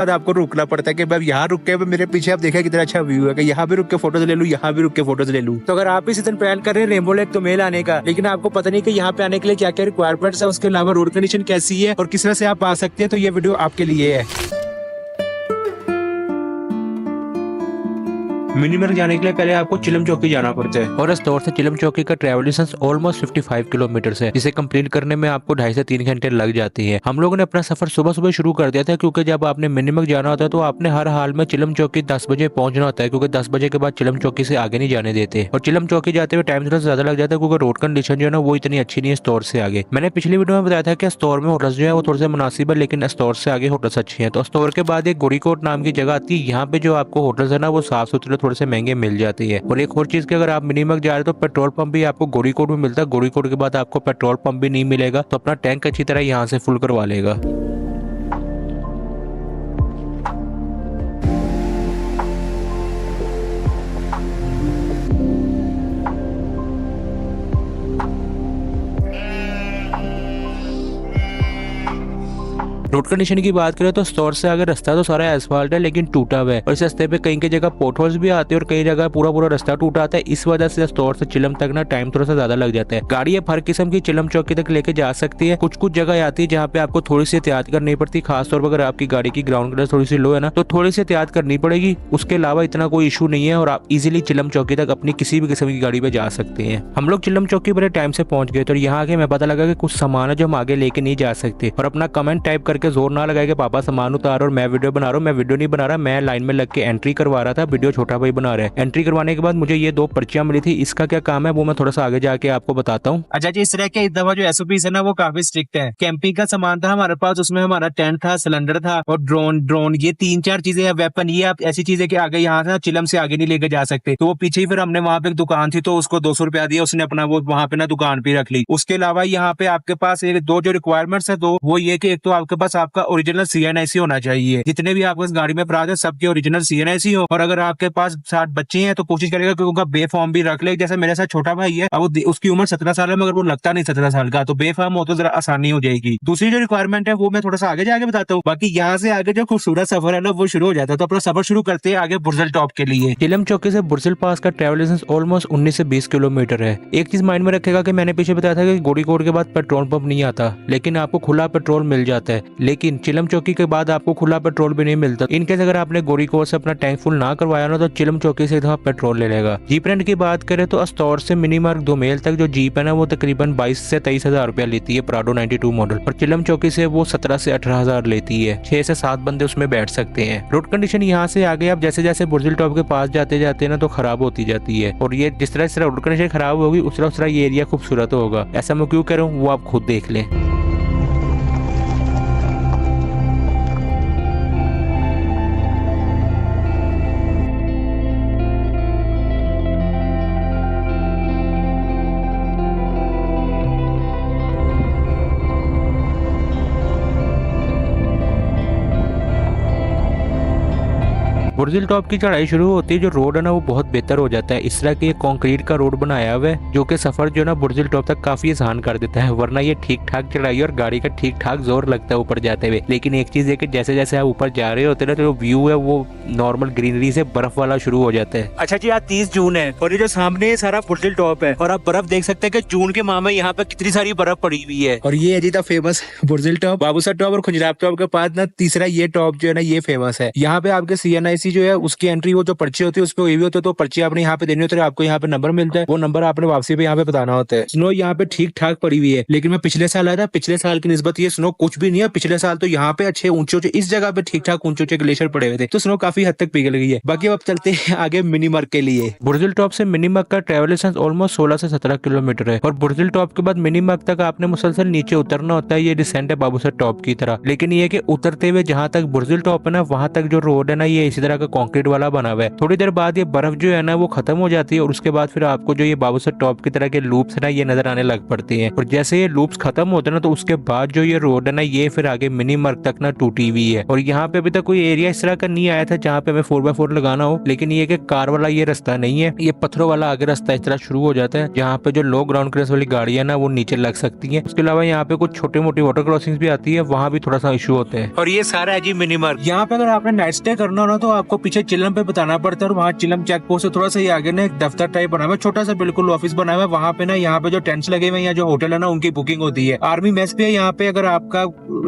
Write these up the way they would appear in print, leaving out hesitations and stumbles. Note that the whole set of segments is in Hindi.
बाद आपको रुकना पड़ता है कि मैं यहाँ रुक के मेरे पीछे आप देखा कितना अच्छा व्यू है कि यहाँ भी रुक के फोटोज ले लूँ, यहाँ भी रुक के फोटोज ले लूँ। तो अगर आप इस दिन प्लान कर रहे हैं रेनबो लेक मेल आने का, लेकिन आपको पता नहीं कि यहाँ पे आने के लिए क्या क्या रिक्वायरमेंट्स है, उसके अलावा रोड कंडीशन कैसी है और किस तरह से आप आ सकते हैं, तो ये वीडियो आपके लिए है। मिनीमर जाने के लिए पहले आपको चिलम चौकी जाना पड़ता है और इस तौर से चिलम चौकी का ट्रैवल डिस्टेंस ऑलमोस्ट 55 किलोमीटर है, जिसे कंप्लीट करने में आपको 2.5 से 3 घंटे लग जाते हैं। हम लोगों ने अपना सफर सुबह सुबह शुरू कर दिया था, क्योंकि जब आपने मिनीमर जाना होता है तो आपने हर हाल में चिलम चौकी 10 बजे पहुंचना होता है, क्योंकि 10 बजे के बाद चिलम चौकी से आगे नहीं जाने देते। और चिलम चौकी जाते हुए टाइम थोड़ा ज्यादा लग जाता है, क्योंकि रोड कंडीशन जो है ना वो इतनी अच्छी नहीं है स्टोर से आगे। मैंने पिछली वीडियो में बताया था कि स्टोर में होटल्स जो है वो थोड़े से मुनासिब है, लेकिन स्टोर से आगे होटल्स अच्छे हैं। तो स्टोर के बाद एक गोरीकोट नाम की जगह आती है, यहाँ पे जो आपको होटल्स है ना वो साफ सुथरे थोड़े से महंगे मिल जाती है। और एक और चीज कि अगर आप मिनीमक जा रहे हो तो पेट्रोल पंप भी आपको गोरीकोट में मिलता है। गोरीकोट के बाद आपको पेट्रोल पंप भी नहीं मिलेगा, तो अपना टैंक अच्छी तरह यहाँ से फुल करवा लेगा। रोड कंडीशन की बात करें तो स्टोर से अगर रास्ता तो सारा एसफाल्ट है, लेकिन टूटा हुआ है और इस रास्ते पे कई कई जगह पोटहोल्स भी आते हैं और कई जगह पूरा पूरा रास्ता टूटा आता है। इस वजह से स्टोर से चिलम तक ना टाइम थोड़ा सा ज्यादा लग जाता है। गाड़ी अब हर किस्म की चिलम चौकी तक लेके जा सकती है। कुछ कुछ जगह आती है जहाँ पे आपको थोड़ी सी एहतियात करनी पड़ती, खासतौर पर अगर आपकी गाड़ी की ग्राउंड क्लियरेंस थोड़ी सी लो है ना, तो थोड़ी सी एहतियात करनी पड़ेगी। उसके अलावा इतना कोई इशू नहीं है और आप इजिली चिलम चौकी तक अपनी किसी भी किस्म की गाड़ी पे जा सकते हैं। हम लोग चिलम चौकी बड़े टाइम से पहुंच गए, तो यहाँ आके मैं पता लगा कि कुछ सामान है जो हम आगे लेके नहीं जा सकते। और अपना कमेंट टाइप करके जोर ना लगाए पापा सामान उतार और मैं वीडियो बना रहा हूँ। मैं वीडियो नहीं बना रहा, मैं लाइन में लग के एंट्री करवा रहा था, वीडियो छोटा भाई बना रहा है। एंट्री करवाने के बाद मुझे ये 2 पर्चियां मिली थी, इसका क्या काम है वो मैं थोड़ा सा आगे जाके आपको बताता हूँ। अच्छा जी, इस तरह के इस दफा जो एसओपीज है ना वो काफी स्ट्रिक्ट है। कैंपिंग का सामान था हमारे पास, उसमें हमारा टेंट था, सिलेंडर था और ड्रोन ये 3-4 चीजें है। वेपन ये आप ऐसी चीजें कि आगे यहाँ से चिलम से आगे नहीं लेके जा सकते। तो वो पीछे ही फिर हमने वहाँ पे एक दुकान थी तो उसको 200 रुपया दिया, उसने अपना वो वहाँ पे ना दुकान पे रख ली। उसके अलावा यहाँ पे आपके पास एक 2 जो रिक्वायरमेंट्स है, 2 वो ये कि एक तो आपके पास आपका ओरिजिनल CNIC होना चाहिए। जितने भी आपके गाड़ी में प्राप्त है सबके ओरिजिनल CNIC हो। और अगर आपके पास 60 बच्चे हैं तो कोशिश करेगा कि उनका बे फॉर्म भी रख ले। जैसे मेरे साथ छोटा भाई है, अब उसकी उम्र 17 साल है मगर वो लगता नहीं 17 साल का, तो बे फॉर्म हो तो जरा आसानी हो जाएगी। दूसरी जो रिक्वायरमेंट है वो मैं थोड़ा सा आगे जाके बताता हूँ। बाकी यहाँ से आगे जो खूबसूरत सफर है ना वो शुरू हो जाता है। तो अपना सफर शुरू करते हैं आगे बुर्जिल टॉप के लिए। चिलम चौकी से बुर्जिल पास का ट्रैवल डिस्टेंस ऑलमोस्ट 19 से 20 किलोमीटर है। एक चीज माइंड में रखेगा कि मैंने पीछे बताया था कि गोरीकोट के बाद पेट्रोल पंप नहीं आता, लेकिन आपको खुला पेट्रोल मिल जाता है। लेकिन चिलम चौकी के बाद आपको खुला पेट्रोल भी नहीं मिलता। इनकेस अगर आपने गोरीकोट से अपना टैंक फुल ना करवाया ना तो चिलम चौकी से इधर पेट्रोल ले लेगा। जीप रेंट की बात करें तो स्टोर से मिनी मार्ग दोमेल तक जो जीप है ना वो तकरीबन 22 से 23 हजार रुपया लेती है, प्राडो 92 मॉडल। और चिलम चौकी से वो 17 से 18 हजार लेती है। 6 से 7 बंदे उसमें बैठ सकते हैं। रोड कंडीशन यहाँ से आगे आप जैसे जैसे बुर्जिल टॉप के पास जाते जाते ना तो खराब होती जाती है। और ये जिस तरह रोड कंडीशन खराब होगी उस तरह ये एरिया खूबसूरत होगा। ऐसा मैं क्यों कह रहा हूँ वो आप खुद देख लें। बुर्जिल टॉप की चढ़ाई शुरू होती है, जो रोड है ना वो बहुत बेहतर हो जाता है। इस तरह के कंक्रीट का रोड बनाया हुआ है जो कि सफर जो है ना बुर्जिल टॉप तक काफी आसान कर देता है। वरना ये ठीक ठाक चढ़ाई और गाड़ी का ठीक ठाक जोर लगता है ऊपर जाते हुए। लेकिन एक चीज है कि जैसे जैसे आप ऊपर जा रहे होते हैं तो व्यू है वो नॉर्मल ग्रीनरी से बर्फ वाला शुरू हो जाता है। अच्छा जी, आज 30 जून है और ये जो सामने सारा बुर्जिल टॉप है और आप बर्फ देख सकते हैं कि जून के माह में यहाँ पे कितनी सारी बर्फ पड़ी हुई है। और ये है जी फेमस बुर्जिल टॉप, बाबूसर टॉप और खुजराब टॉप के पास ना तीसरा ये टॉप जो है ना ये फेमस है। यहाँ पे आपके CNIC जो है उसकी एंट्री वो जो पर्ची होती है उसको ये भी होता है, तो पर्ची आपने यहाँ पे देनी होती है। आपको यहाँ पे नंबर मिलता है, वो नंबर आपने वापसी पे यहाँ पे बताना होता है। स्नो यहाँ पे ठीक ठाक पड़ी हुई है, लेकिन मैं पिछले साल आया था, पिछले साल की निस्बत ये स्नो कुछ भी नहीं है। पिछले साल तो यहाँ पे अच्छे ऊंचे ऊंचे इस जगह पे ठीक ठाक ऊंचे ऊंचे ग्लेशियर पड़े हुए थे, तो स्नो काफी हद तक पिघल गई है। बाकी अब चलते हैं आगे मिनीमर्ग के लिए। बुर्जिल टॉप से मिनीमर्ग का ट्रैवल डिस्टेंस ऑलमोस्ट 16 से 17 किलोमीटर है और बुर्जिल टॉप के बाद मिनीमर्ग तक आपने मुसलसल नीचे उतरना होता है। ये डिसेंट है बाबूसर टॉप की तरह, लेकिन ये कि उतरते हुए जहाँ तक बुर्जिल टॉप है ना वहाँ तक जो रोड है ना ये इसी तरह का कंक्रीट वाला बना हुआ है। थोड़ी देर बाद ये बर्फ जो है ना वो खत्म हो जाती है और उसके बाद फिर आपको जो ये बाबूसर टॉप की तरह के लूप्स है ना ये नजर आने लग पड़ती हैं। और जैसे ये लूप्स खत्म होते हैं ना तो उसके बाद जो ये रोड है ना ये फिर आगे मिनी मर्ग तक ना टूटी हुई है। और यहाँ पे अभी तक कोई एरिया इस तरह का नहीं आया था जहाँ पे हमें 4x4 लगाना हो, लेकिन ये कि कार वाला ये रास्ता नहीं है, ये पत्थरों वाला आगे रास्ता इस तरह शुरू हो जाता है जहाँ पे जो लो ग्राउंड क्लियरेंस वाली गाड़ियां ना वो नीचे लग सकती है। उसके अलावा यहाँ पे कुछ छोटी मोटी वाटर क्रॉसिंग भी आती है, वहाँ भी थोड़ा सा इशू होते हैं। और ये सारा है जी मिनी मर्ग। यहाँ पे अगर आपने नाइट स्टे करना हो ना तो आपको पीछे चिलम पे बताना पड़ता है और वहाँ चिलम चेक पोस्ट से थोड़ा सा आगे ना एक दफ्तर टाइप बना हुआ है, छोटा सा बिल्कुल ऑफिस बना हुआ है। वहाँ पे ना यहाँ पे जो टेंट्स लगे हुए हैं या जो होटल है ना उनकी बुकिंग होती है। आर्मी मेस भी है यहाँ पे, अगर आपका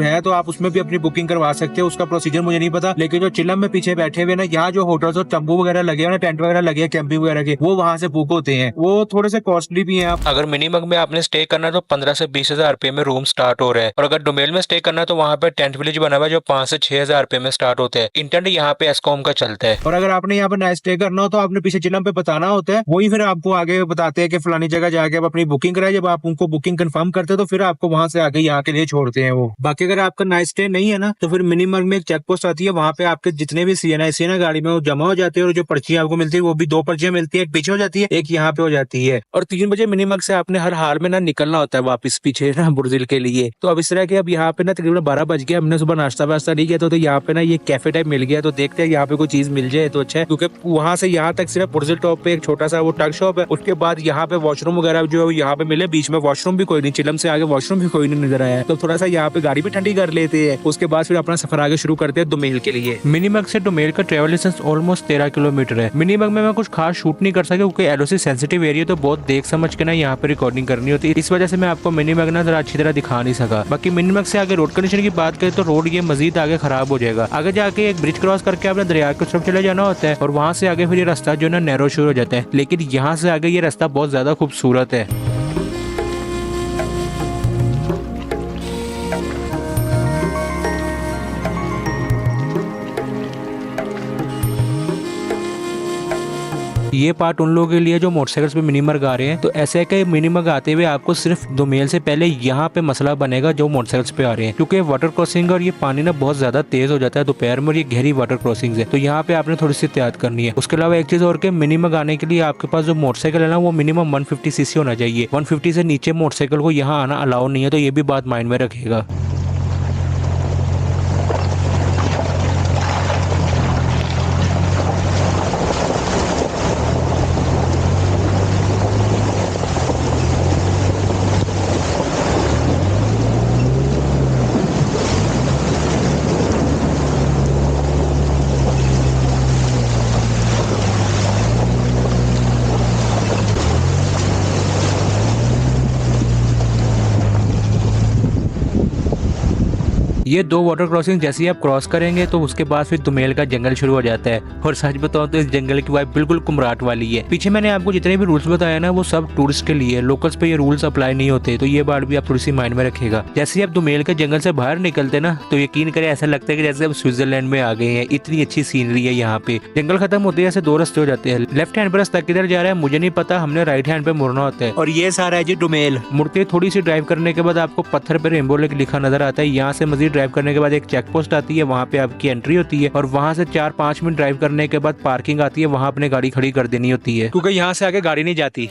है तो आप उसमें भी अपनी बुकिंग करवा सकते हो। उसका प्रोसीजर मुझे नहीं पता, लेकिन जो चिलम में पीछे बैठे हुए ना यहाँ जो होटल्स और तंबू वगैरह लगे हैं, टेंट वगैरह लगे हैं कैंपिंग वगैरह के, वो वहाँ से बुक होते हैं। वो थोड़े से कॉस्टली भी है। अगर मिनी मग में आपने स्टे करना है तो 15 से 20 हजार रुपए में रूम स्टार्ट हो रहा है। और अगर डोमेल में स्टे करना है तो वहाँ पे टेंट विलेज बना हुआ है जो 5 से 6 हजार रुपए में स्टार्ट होते हैं। इंटरनेट यहाँ पे एस्कॉम का चलता है। और अगर आपने यहाँ पे नाइट स्टे करना हो तो आपने पीछे चिलम पे बताना होता है, वही फिर आपको आगे बताते हैं कि फलानी जगह जाके आप अपनी बुकिंग कराए। जब आप उनको बुकिंग कंफर्म करते हो तो फिर आपको वहाँ से आगे यहाँ के लिए छोड़ते हैं वो। बाकी अगर आपका नाइट स्टे नहीं है ना तो फिर मिनी मर्ग में एक चेक पोस्ट आती है, वहाँ पे आपके जितने भी सीएनआई गाड़ी में वो जमा हो जाते हैं और जो पर्चियां आपको मिलती है वो भी 2 पर्चियां मिलती है, एक पीछे हो जाती है एक यहाँ पे हो जाती है। और 3 बजे मिनी मर्ग से आपने हर हाल में ना निकलना होता है वापस पीछे ना बुर्जिल के लिए। तो अब इस तरह के अब यहाँ पे ना तकरीबन 12 बज गया, हमने सुबह नाश्ता वास्ता नहीं किया तो यहाँ पे ना ये कैफे टाइप मिल गया, तो देखते हैं यहाँ पे कोई चीज मिल जाए तो अच्छा है, क्योंकि वहाँ से यहाँ तक सिर्फ बुर्जिल टॉप पे एक छोटा सा वो टग शॉप है। उसके बाद यहाँ पे वॉशरूम वगैरह जो यहाँ पे मिले, बीच में वॉशरूम भी कोई नहीं, चिलम से आगे वॉशरूम भी कोई नहीं नजर आया। तो थोड़ा सा यहाँ पे गाड़ी भी ठंडी कर लेते हैं, उसके बाद फिर अपना सफर आगे शुरू करते हैं डोमेल के लिए। मिनी मग से डोमेल का ट्रेवल डिस्टेंस ऑलमोस्ट 13 किलोमीटर है। मिनी मग में मैं कुछ खास शूट नहीं कर सका क्योंकि एलओसी सेंसिटिव एरिया तो बहुत देख समझ के ना यहाँ पे रिकॉर्डिंग करनी होती है, इस वजह से मैं आपको मिनी मग ना जरा अच्छी तरह दिखा नहीं सका। बाकी मिनी मग से आगे रोड कंडीशन की बात करें तो रोड ये मजीद आगे खराब हो जाएगा। आगे जाके एक ब्रिज क्रॉस करके आपने दरिया की तरफ चले जाना होता है और वहाँ से आगे फिर ये रास्ता जो है ना नैरो शुरू हो जाता है, लेकिन यहाँ से आगे ये रास्ता बहुत ज्यादा खूबसूरत है। ये पार्ट उन लोगों के लिए जो मोटरसाइकिल्स पे मिनी मर्ग आ रहे हैं। तो ऐसे है कि मिनी मर्ग आते हुए आपको सिर्फ डोमेल से पहले यहाँ पे मसला बनेगा जो मोटरसाइकिल्स पे आ रहे हैं, क्योंकि वाटर क्रॉसिंग और ये पानी ना बहुत ज्यादा तेज हो जाता है दोपहर में और ये गहरी वाटर क्रॉसिंग है, तो यहाँ पे आपने थोड़ी सी एहतियात करनी है। उसके अलावा एक चीज और के मिनी मर्ग आने के लिए आपके पास जो मोटरसाइकिल है ना वो मिनिमम 150 सीसी होना चाहिए। 150 से नीचे मोटरसाइकिल को यहाँ आना अलाउ नहीं है, तो ये भी बात माइंड में रखेगा। ये 2 वाटर क्रॉसिंग जैसे ही आप क्रॉस करेंगे तो उसके बाद फिर दुमेल का जंगल शुरू हो जाता है। और सच बताओ तो इस जंगल की वाइब बिल्कुल कुमराट वाली है। पीछे मैंने आपको जितने भी रूल्स बताया ना वो सब टूरिस्ट के लिए, लोकल्स पे ये रूल्स अप्लाई नहीं होते, तो ये बात भी आप थोड़ी सी माइंड में रखिएगा। जैसे ही आप दुमेल के जंगल से बाहर निकलते ना तो यकीन करें ऐसा लगता है कि जैसे आप स्विट्जरलैंड में आ गए हैं, इतनी अच्छी सीनरी है यहाँ पे। जंगल खत्म होते हैं ऐसे 2 रास्ते हो जाते हैं, लेफ्ट हैंड पे रास्ता किधर जा रहा है मुझे नहीं पता, हमने राइट हैंड पे मुड़ना होता है। और ये सारा है जी डोमेल। मुड़ते थोड़ी सी ड्राइव करने के बाद आपको पत्थर पे रेनबो लेक लिखा नजर आता है। यहाँ से मजीद ड्राइव करने के बाद एक चेक पोस्ट आती है, वहाँ पे आपकी एंट्री होती है और वहाँ से 4-5 मिनट ड्राइव करने के बाद पार्किंग आती है, वहाँ अपने गाड़ी खड़ी कर देनी होती है क्योंकि यहाँ से आगे गाड़ी नहीं जाती।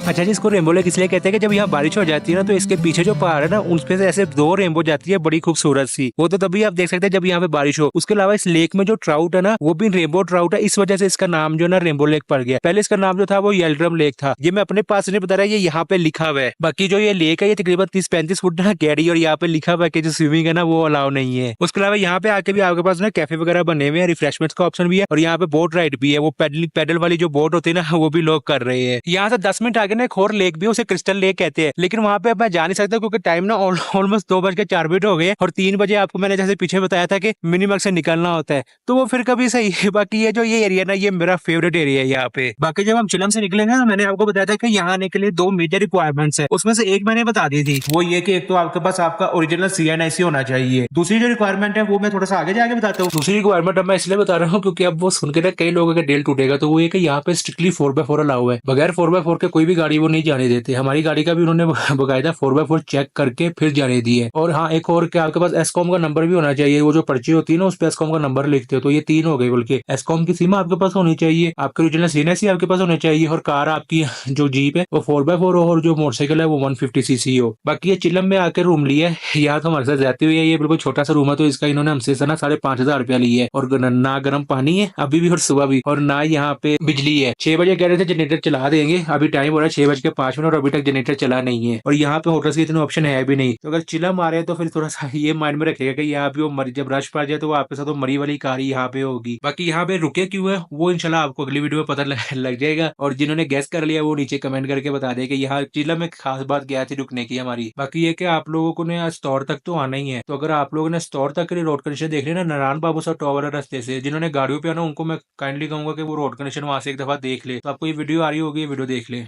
अच्छा जी, इसको रेनबो लेक इसलिए कहते हैं कि जब यहाँ बारिश हो जाती है ना तो इसके पीछे जो पहाड़ है ना उनपे से ऐसे 2 रेनबो जाती है, बड़ी खूबसूरत सी। वो तो तभी आप देख सकते हैं जब यहाँ पे बारिश हो। उसके अलावा इस लेक में जो ट्राउट है ना वो भी रेनबो ट्राउट है, इस वजह से इसका नाम जो है ना रेनबो लेक पड़ गया। पहले इसका नाम जो था वो येल्ड्रम लेक था। ये मैं अपने पास नहीं बता रहा, ये यहाँ पे लिखा हुआ है। बाकी जो ये लेक है ये तकरीबन 30-35 फुट ना गहरी और यहाँ पे लिखा हुआ है कि जो स्विमिंग है ना वो अलाउ नहीं है। उसके अलावा यहाँ पे आके भी आपके पास ना कैफे वगैरह बने हुए हैं, रिफ्रेशमेंट्स का ऑप्शन भी है और यहाँ पे बोट राइड भी है। वो पैडल वाली जो बोट होती है ना वो भी लोग कर रहे हैं। यहाँ से 10 मिनट आगे ना ना एक और लेक भी है, उसे क्रिस्टल लेक कहते हैं, लेकिन वहाँ पे अब मैं जा नहीं सकता क्योंकि टाइम ना ऑलमोस्ट 2:04 हो गए और 3 बजे आपको मैंने जैसे पीछे बताया था कि मिनीमैक्स से निकलना होता है, तो वो फिर कभी सही है। बाकी ये जो ये एरिया ना, ये मेरा फेवरेट एरिया है यहाँ पे। बाकी जब हम चिलम से निकलेंगे ना, मैंने आपको बताया था कि यहाँ आने के लिए 2 मेजर रिक्वायरमेंट्स है, उसमें से एक मैंने बता दी थी, वो ये कि एक तो आपके पास आपका ओरिजिनल CNIC होना चाहिए। दूसरी जो रिक्वायरमेंट है वो मैं थोड़ा सा आगे जाके बताता हूँ। दूसरी रिक्वायरमेंट अब मैं इसलिए बता रहा हूँ क्योंकि अब वो सुन के ना कई लोगों का दिल टूटेगा, तो वो ये कि यहाँ पे स्ट्रिक्टली 4x4 अलाउ है, बगैर 4x4 के कोई भी गाड़ी वो नहीं जाने देते। हमारी गाड़ी का भी उन्होंने बकायदा 4x4 चेक करके फिर जाने दी है। और हाँ, एक और क्या, आपके पास एसकॉम का नंबर भी होना चाहिए, वो जो पर्ची होती है ना उस पर एसकॉम का नंबर लिखते हो, तो ये 3 हो गए। बल्कि एसकॉम की सिम आपके पास होनी चाहिए, आपके ओरिजिनल CNIC आपके पास होने चाहिए, और कार आपकी जो जीप है वो 4x4 हो, और जो मोटरसाइकिल है वो 150cc हो। बाकी ये चिलम में आके रूम लिया है, यहाँ तो हमारे साथ रहती हुई है, ये बिल्कुल छोटा सा रूम है, तो इसका इन्होंने हमसे ना 5,500 रुपया लिया है। और ना गर्म पानी है अभी भी और सुबह भी, और ना यहाँ पे बिजली है। 6 बजे कह रहे थे जनरेटर चला देंगे, अभी टाइम हो रहा है 6:05 और अभी तक जनरेटर चला नहीं है। और यहाँ पे होटल्स के इतने ऑप्शन है भी नहीं, तो अगर चिलम आ रहे हैं तो फिर थोड़ा सा ये माइंड में रखेगा कि यहाँ पे वो मरी, जब रश पड़ जाए तो वो आपके साथ वो मरी वाली कार यहाँ पे होगी। बाकी यहाँ पे रुके क्यों है वो इंशाल्लाह आपको अगली वीडियो में पता लग जाएगा, और जिन्होंने गैस कर लिया वो नीचे कमेंट करके बता दे कि यहाँ चिलम में खास बात क्या थी रुकने की हमारी। बाकी ये कि आप लोगों को ने स्टोर तक तो आना ही है, तो अगर आप लोगों ने स्टोर तक के लिए रोड कंडीशन देख ली ना, नारायण बाबू सा टॉवर रास्ते से, जिन्होंने गाड़ियों पे आना उनको मैं काइंडली कहूंगा कि वो रोड कंडीशन वहां से एक दफा देख ले, तो आपको ये वीडियो आ रही होगी, ये वीडियो देख ले।